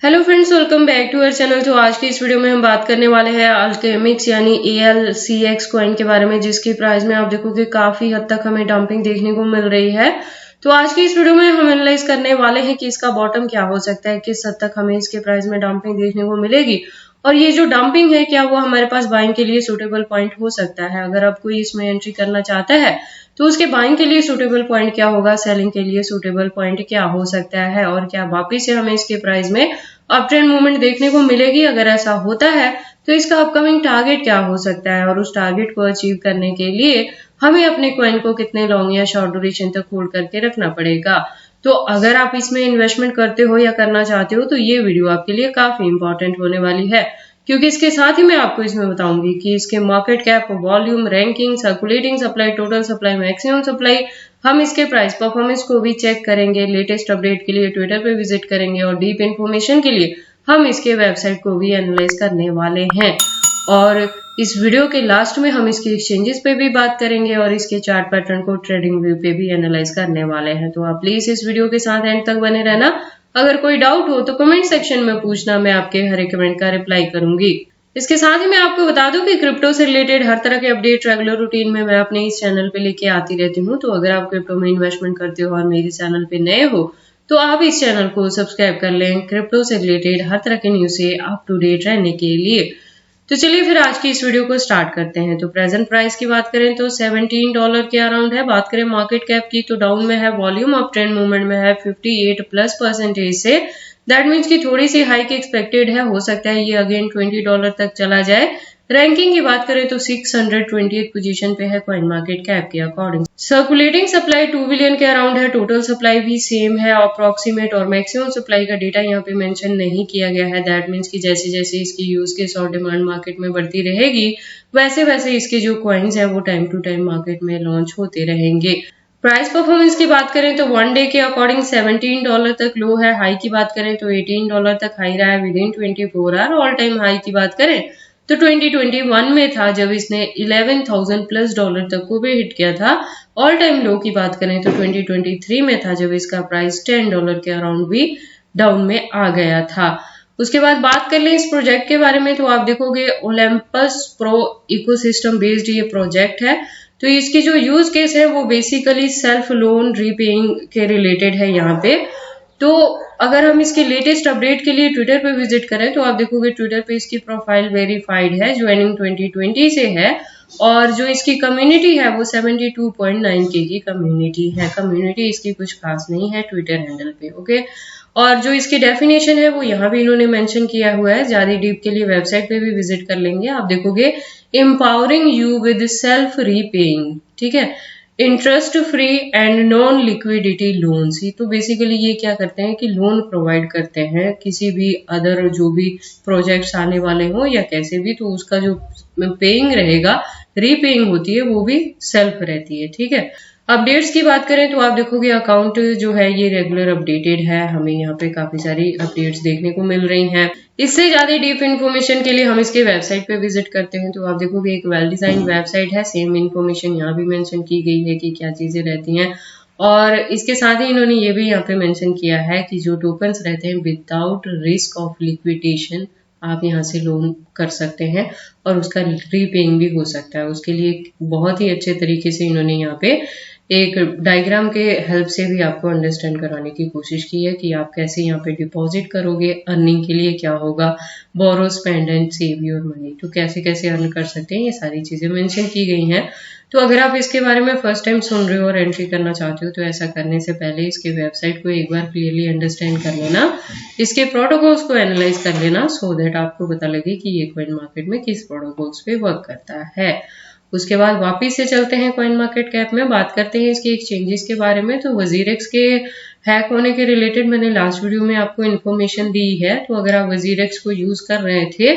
Hello friends, welcome back to our channel. तो आज की इस वीडियो में हम बात करने वाले हैं अल्केमिक्स यानी ALCX कॉइन के बारे में, जिसकी प्राइस में आप देखोगे काफी हद तक हमें डंपिंग देखने को मिल रही है। तो आज की इस वीडियो में हम एनालाइज करने वाले हैं कि इसका बॉटम क्या हो सकता है, किस हद तक हमें इसके प्राइस में डंपिंग देखने को मिलेगी, और ये जो डंपिंग है क्या वो हमारे पास बाइंग के लिए सुटेबल पॉइंट हो सकता है। अगर आप कोई इसमें एंट्री करना चाहता है तो उसके बाइंग के लिए सुटेबल पॉइंट क्या होगा, सेलिंग के लिए सुटेबल पॉइंट क्या हो सकता है, और क्या वापिस से हमें इसके प्राइस में अप ट्रेंड मूवमेंट देखने को मिलेगी। अगर ऐसा होता है तो इसका अपकमिंग टारगेट क्या हो सकता है, और उस टारगेट को अचीव करने के लिए हमें अपने कॉइन को कितने लॉन्ग या शॉर्ट ड्यूरेशन तक होल्ड करके रखना पड़ेगा। तो अगर आप इसमें इन्वेस्टमेंट करते हो या करना चाहते हो तो ये वीडियो आपके लिए काफी इंपॉर्टेंट होने वाली है, क्योंकि इसके साथ ही मैं आपको इसमें बताऊंगी कि इसके market cap, volume, ranking, circulating supply, total supply, maximum supply, हम इसके प्राइस परफॉर्मेंस को भी चेक करेंगे। लेटेस्ट अपडेट के लिए ट्विटर पे विजिट करेंगे और डीप इंफॉर्मेशन के लिए हम इसके वेबसाइट को भी एनालाइज करने वाले हैं। और इस वीडियो के लास्ट में हम इसके एक्सचेंजेस पे भी बात करेंगे और इसके चार्ट पैटर्न को ट्रेडिंग व्यू पे भी एनालाइज करने वाले हैं। तो आप प्लीज इस वीडियो के साथ एंड तक बने रहना। अगर कोई डाउट हो तो कमेंट सेक्शन में पूछना, मैं आपके हर एक कमेंट का रिप्लाई करूंगी। इसके साथ ही मैं आपको बता दूं कि क्रिप्टो से रिलेटेड हर तरह के अपडेट रेगुलर रूटीन में मैं अपने इस चैनल पे लेके आती रहती हूँ। तो अगर आप क्रिप्टो में इन्वेस्टमेंट करते हो और मेरे चैनल पे नए हो तो आप इस चैनल को सब्सक्राइब कर लें, क्रिप्टो से रिलेटेड हर तरह के न्यूज से अप टू डेट रहने के लिए। तो चलिए फिर आज की इस वीडियो को स्टार्ट करते हैं। तो प्रेजेंट प्राइस की बात करें तो $17 के अराउंड है। बात करें मार्केट कैप की तो डाउन में है, वॉल्यूम अप ट्रेंड मूवमेंट में है 58+% से। दैट मीन्स की थोड़ी सी हाइक एक्सपेक्टेड है, हो सकता है ये अगेन $20 तक चला जाए। रैंकिंग की बात करें तो 620th पोजीशन पे है कॉइन मार्केट कैप के अकॉर्डिंग। सर्कुलेटिंग सप्लाई 2 बिलियन के अराउंड है, टोटल सप्लाई भी सेम है। अप्रोक्सीमेट और मैक्सिमम सप्लाई का डेटा यहाँ पे मेंशन नहीं किया गया है। दैट मीन्स की जैसे जैसे इसकी यूज केस और डिमांड मार्केट में बढ़ती रहेगी वैसे वैसे इसके जो कॉइन्स है वो टाइम टू टाइम मार्केट में लॉन्च होते रहेंगे। प्राइस परफॉर्मेंस की बात करें तो वन डे के अकॉर्डिंग $17 तक लो है। हाई की बात करें तो $18 तक हाई रहा है within 24 hour. All time high की बात करें तो 2021 में था जब इसने $11,000+ तक को भी हिट किया था। ऑल टाइम लो की बात करें तो 2023 में था जब इसका प्राइस $10 के अराउंड भी डाउन में आ गया था। उसके बाद बात कर लें इस प्रोजेक्ट के बारे में तो आप देखोगे ओलंपस प्रो इकोसिस्टम बेस्ड ये प्रोजेक्ट है। तो इसकी जो यूज केस है वो बेसिकली सेल्फ लोन रीपेइंग के रिलेटेड है यहाँ पे। तो अगर हम इसके लेटेस्ट अपडेट के लिए ट्विटर पे विजिट करें तो आप देखोगे ट्विटर पे इसकी प्रोफाइल वेरीफाइड है, ज्वाइनिंग 2020 से है, और जो इसकी कम्युनिटी है वो 72.9K की कम्युनिटी है। कम्युनिटी इसकी कुछ खास नहीं है ट्विटर हैंडल पे, ओके। और जो इसकी डेफिनेशन है वो यहाँ भी इन्होंने मेंशन किया हुआ है। ज्यादा डीप के लिए वेबसाइट पे भी विजिट कर लेंगे। आप देखोगे empowering you with self repaying, ठीक है, interest free and non liquidity loans. तो बेसिकली ये क्या करते हैं कि लोन प्रोवाइड करते हैं किसी भी अदर जो भी प्रोजेक्ट्स आने वाले हों या कैसे भी, तो उसका जो पेइंग रहेगा, रीपेइंग होती है वो भी सेल्फ रहती है, ठीक है। अपडेट्स की बात करें तो आप देखोगे अकाउंट जो है ये रेगुलर अपडेटेड है। हमें यहाँ पे काफी सारी अपडेट्स देखने को मिल रही हैं। इससे ज्यादा डीप इन्फॉर्मेशन के लिए हम इसके वेबसाइट पे विजिट करते हैं तो आप देखोगे एक वेल डिजाइन वेबसाइट है। सेम इन्फॉर्मेशन यहाँ भी मेंशन की गई है कि क्या चीजें रहती हैं, और इसके साथ ही इन्होंने ये भी यहाँ पे मेंशन किया है कि जो टोकन्स रहते हैं विदाउट रिस्क ऑफ लिक्विडेशन आप यहाँ से लोन कर सकते हैं और उसका रीपेइंग भी हो सकता है। उसके लिए बहुत ही अच्छे तरीके से इन्होंने यहाँ पे एक डायग्राम के हेल्प से भी आपको अंडरस्टैंड कराने की कोशिश की है कि आप कैसे यहाँ पे डिपॉजिट करोगे, अर्निंग के लिए क्या होगा, borrow, spend and save your money, तो कैसे कैसे अर्न कर सकते हैं, ये सारी चीजें मेंशन की गई हैं। तो अगर आप इसके बारे में फर्स्ट टाइम सुन रहे हो और एंट्री करना चाहते हो तो ऐसा करने से पहले इसके वेबसाइट को एक बार क्लियरली अंडरस्टैंड कर लेना, इसके प्रोटोकॉल्स को एनालाइज कर लेना, सो दैट आपको पता लगे कि ये कॉइन मार्केट में किस प्रोटोकॉल्स पे वर्क करता है। उसके बाद वापिस से चलते हैं कॉइन मार्केट कैप में, बात करते हैं इसके एक्सचेंजेस के बारे में। तो WazirX के हैक होने के रिलेटेड मैंने लास्ट वीडियो में आपको इन्फॉर्मेशन दी है। तो अगर आप WazirX को यूज कर रहे थे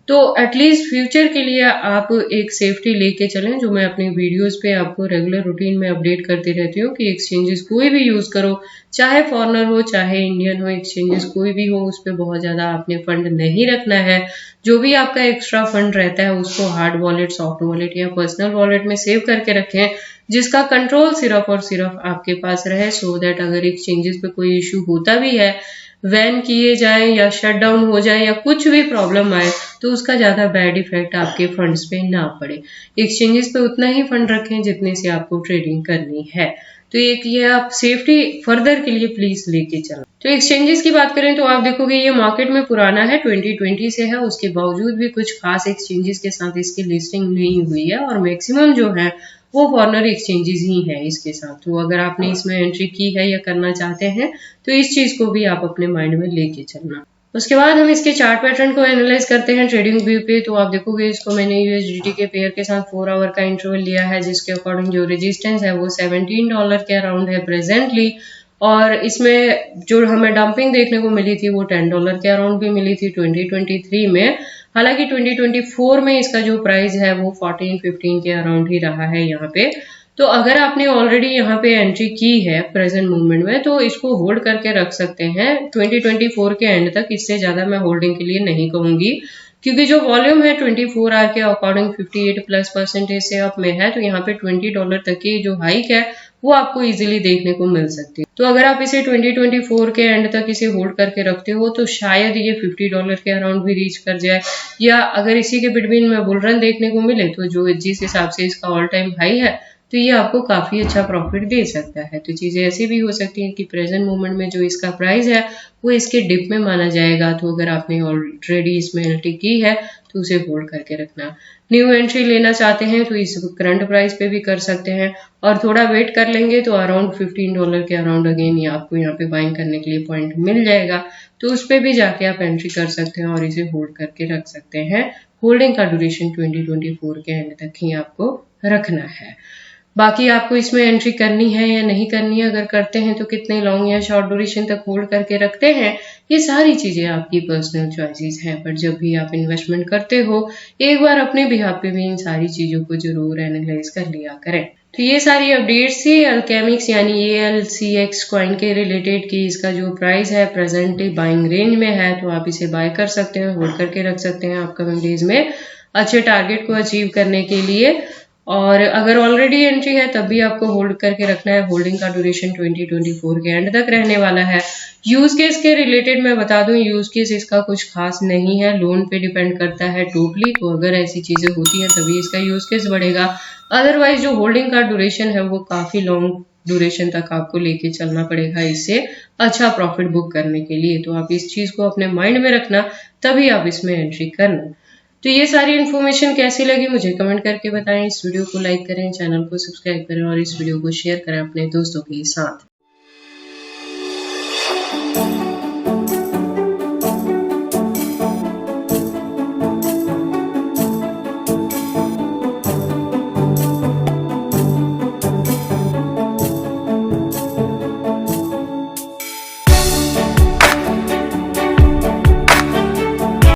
तो एटलीस्ट फ्यूचर के लिए आप एक सेफ्टी लेके चलें, जो मैं अपनी वीडियोस पे आपको रेगुलर रूटीन में अपडेट करती रहती हूँ कि एक्सचेंजेस कोई भी यूज करो, चाहे फॉरेनर हो चाहे इंडियन हो, एक्सचेंजेस कोई भी हो, उस पर बहुत ज्यादा आपने फंड नहीं रखना है। जो भी आपका एक्स्ट्रा फंड रहता है उसको हार्ड वॉलेट, सॉफ्ट वॉलेट या पर्सनल वॉलेट में सेव करके रखें, जिसका कंट्रोल सिर्फ और सिर्फ आपके पास रहे, सो दैट अगर एक्सचेंजेस पे कोई इश्यू होता भी है वैन किए जाएं या शट डाउन हो जाए या कुछ भी प्रॉब्लम आए तो उसका ज्यादा बैड इफेक्ट आपके फंड्स पे ना पड़े। एक्सचेंजेस पे उतना ही फंड रखें जितने से आपको ट्रेडिंग करनी है। तो एक ये आप सेफ्टी फर्दर के लिए प्लीज लेके चलना। तो एक्सचेंजेस की बात करें तो आप देखोगे ये मार्केट में पुराना है, 2020 से है, उसके बावजूद भी कुछ खास एक्सचेंजेस के साथ इसकी लिस्टिंग नहीं हुई है और मैक्सिमम जो है वो फॉरेनर एक्सचेंजेस ही है इसके साथ। तो अगर आपने इसमें एंट्री की है या करना चाहते हैं तो इस चीज को भी आप अपने माइंड में लेके चलना। उसके बाद हम इसके चार्ट पैटर्न को एनालाइज करते हैं ट्रेडिंग व्यू पे। तो आप देखोगे इसको मैंने यूएसडीटी के पेयर के साथ 4 आवर का इंटरवल लिया है, जिसके अकॉर्डिंग जो रेजिस्टेंस है वो $17 के अराउंड है प्रेजेंटली। और इसमें जो हमें डंपिंग देखने को मिली थी वो $10 के अराउंड भी मिली थी 2023 में। हालांकि 2024 में इसका जो प्राइस है वो 14-15 के अराउंड ही रहा है यहाँ पे। तो अगर आपने ऑलरेडी यहाँ पे एंट्री की है प्रेजेंट मूवमेंट में तो इसको होल्ड करके रख सकते हैं 2024 के एंड तक। इससे ज्यादा मैं होल्डिंग के लिए नहीं कहूंगी, क्योंकि जो वॉल्यूम है 24 आवर के अकॉर्डिंग 58+ % से अप में है। तो यहाँ पे $20 तक की जो हाइक है वो आपको इजीली देखने को मिल सकती है। तो अगर आप इसे 2024 के एंड तक इसे होल्ड करके रखते हो तो शायद ये $50 के अराउंड भी रीच कर जाए, या अगर इसी के बिटवीन में बुल रन देखने को मिले तो जो जिस हिसाब से इसका ऑल टाइम हाई है तो ये आपको काफी अच्छा प्रॉफिट दे सकता है। तो चीजें ऐसी भी हो सकती हैं कि प्रेजेंट मोमेंट में जो इसका प्राइस है वो इसके डिप में माना जाएगा। तो अगर आपने ऑलरेडी इसमें एंट्री की है तो उसे होल्ड करके रखना। न्यू एंट्री लेना चाहते हैं तो इस करंट प्राइस पे भी कर सकते हैं, और थोड़ा वेट कर लेंगे तो अराउंड $15 के अराउंड अगेन ये आपको यहाँ पे बाइंग करने के लिए पॉइंट मिल जाएगा। तो उस पर भी जाके आप एंट्री कर सकते हैं और इसे होल्ड करके रख सकते हैं। होल्डिंग का ड्यूरेशन 2024 के एंड तक ही आपको रखना है। बाकी आपको इसमें एंट्री करनी है या नहीं करनी है, अगर करते हैं तो कितने लॉन्ग या शॉर्ट ड्यूरेशन तक होल्ड करके रखते हैं, ये सारी चीजें आपकी पर्सनल चॉइसेस हैं। पर जब भी आप इन्वेस्टमेंट करते हो एक बार अपने बिहाफ पे भी इन सारी चीजों को जरूर एनालाइज कर लिया करें। तो ये सारी अपडेट्स थी अल्केमिक्स यानी ALCX कॉइन के रिलेटेड की इसका जो प्राइस है प्रेजेंटली बाइंग रेंज में है, तो आप इसे बाय कर सकते हैं, होल्ड करके रख सकते हैं अपकमिंग डेज में अच्छे टारगेट को अचीव करने के लिए। और अगर ऑलरेडी एंट्री है तब भी आपको होल्ड करके रखना है। होल्डिंग का ड्यूरेशन 2024 के एंड तक रहने वाला है। यूज केस के रिलेटेड मैं बता दूं, यूज केस इसका कुछ खास नहीं है, लोन पे डिपेंड करता है टोटली। तो अगर ऐसी चीजें होती हैं तभी इसका यूज केस बढ़ेगा, अदरवाइज जो होल्डिंग का ड्यूरेशन है वो काफी लॉन्ग ड्यूरेशन तक आपको लेके चलना पड़ेगा इससे अच्छा प्रॉफिट बुक करने के लिए। तो आप इस चीज को अपने माइंड में रखना, तभी आप इसमें एंट्री करना। तो ये सारी इन्फॉर्मेशन कैसी लगी मुझे कमेंट करके बताएं। इस वीडियो को लाइक करें, चैनल को सब्सक्राइब करें और इस वीडियो को शेयर करें अपने दोस्तों के साथ।